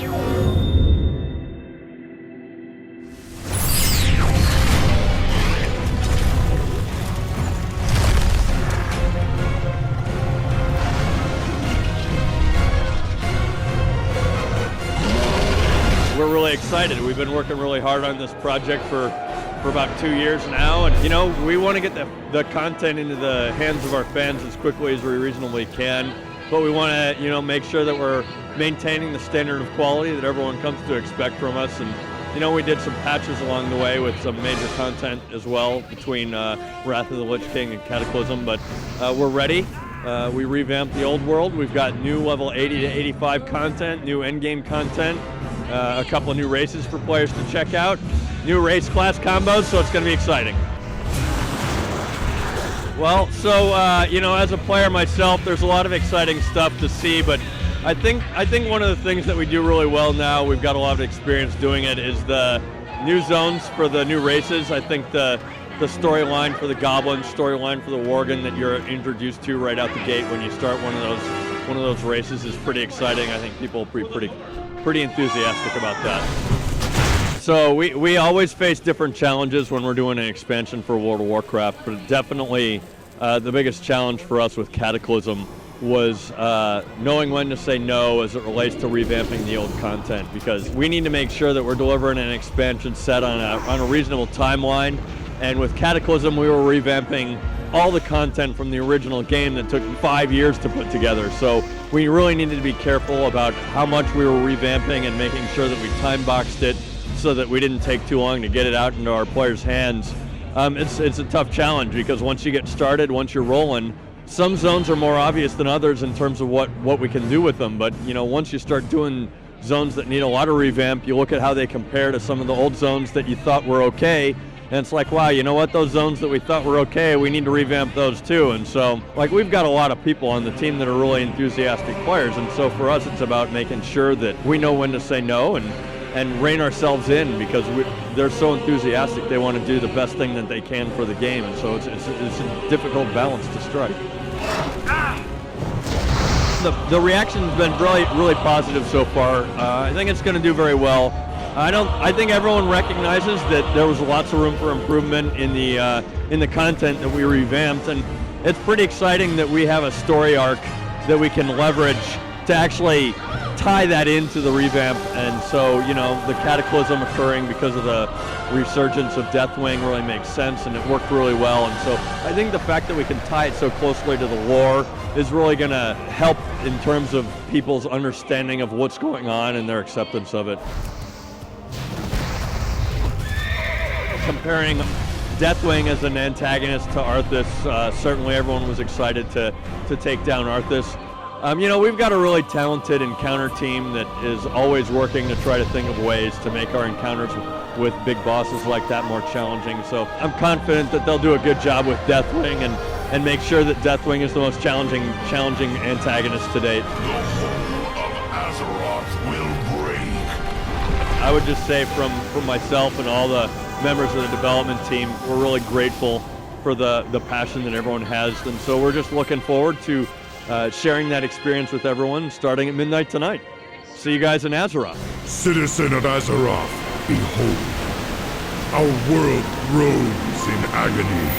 We're really excited. We've been working really hard on this project for about 2 years now, and we want to get the content into the hands of our fans as quickly as we reasonably can, but we want to make sure that we're maintaining the standard of quality that everyone comes to expect from us. And we did some patches along the way with some major content as well between Wrath of the Lich King and Cataclysm, but we're ready. We revamped the old world. We've got new level 80 to 85 content, new endgame content, a couple of new races for players to check out, new race class combos, so it's going to be exciting. Well, so as a player myself, there's a lot of exciting stuff to see, but I think one of the things that we do really well now, we've got a lot of experience doing it, is the new zones for the new races. I think the storyline for the Goblin, storyline for the Worgen that you're introduced to right out the gate when you start one of those races is pretty exciting. I think people will be pretty enthusiastic about that. So we always face different challenges when we're doing an expansion for World of Warcraft, but definitely the biggest challenge for us with Cataclysm was knowing when to say no as it relates to revamping the old content, because we need to make sure that we're delivering an expansion set on a reasonable timeline. And with Cataclysm, we were revamping all the content from the original game that took 5 years to put together. So we really needed to be careful about how much we were revamping and making sure that we time-boxed it so that we didn't take too long to get it out into our players' hands. It's a tough challenge, because once you get started, once you're rolling, some zones are more obvious than others in terms of what we can do with them. But once you start doing zones that need a lot of revamp, you look at how they compare to some of the old zones that you thought were okay, and it's like, wow, you know what, those zones that we thought were okay, we need to revamp those too. And so, we've got a lot of people on the team that are really enthusiastic players, and so for us, it's about making sure that we know when to say no and rein ourselves in, because they're so enthusiastic, they want to do the best thing that they can for the game, and so it's a difficult balance to strike. The reaction's been really positive so far. I think it's going to do very well. I think everyone recognizes that there was lots of room for improvement in the content that we revamped, and it's pretty exciting that we have a story arc that we can leverage to actually tie that into the revamp. And so, the Cataclysm occurring because of the resurgence of Deathwing really makes sense, and it worked really well. And so I think the fact that we can tie it so closely to the lore is really going to help in terms of people's understanding of what's going on and their acceptance of it. Comparing Deathwing as an antagonist to Arthas, certainly everyone was excited to take down Arthas. We've got a really talented encounter team that is always working to try to think of ways to make our encounters with big bosses like that more challenging. So I'm confident that they'll do a good job with Deathwing and make sure that Deathwing is the most challenging antagonist to date. The hold of Azeroth will break. I would just say from myself and all the members of the development team, we're really grateful for the passion that everyone has, and so we're just looking forward to sharing that experience with everyone starting at midnight tonight. See you guys in Azeroth. Citizen of Azeroth, behold, our world groans in agony.